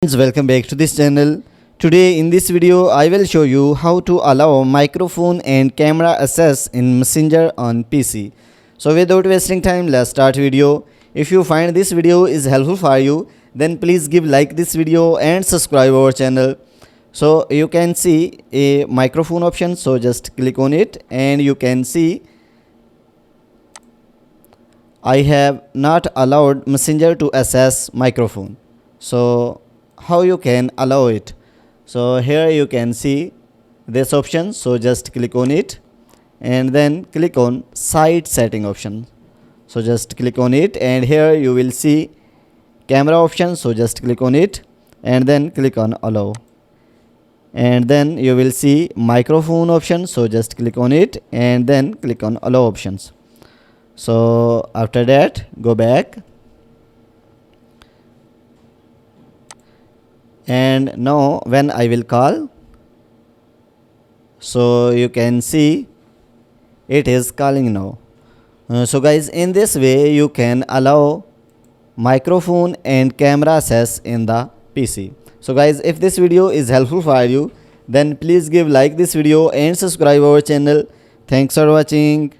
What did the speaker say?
Friends, welcome back to this channel. Today in this video I will show you how to allow microphone and camera access in Messenger on PC. So without wasting time, let's start video. If you find this video is helpful for you, then please give like this video and subscribe our channel. So you can see a microphone option, so just click on it and you can see I have not allowed Messenger to access microphone. So how you can allow it? So here you can see this option, so just click on it and then click on side setting option. So just click on it and here you will see camera option, so just click on it and then click on allow, and then you will see microphone option, so just click on it and then click on allow options. So after that, go back and now when I will call, so you can see it is calling now. So guys, in this way you can allow microphone and camera access in the PC. So guys, if this video is helpful for you, then please give like this video and subscribe our channel. Thanks for watching.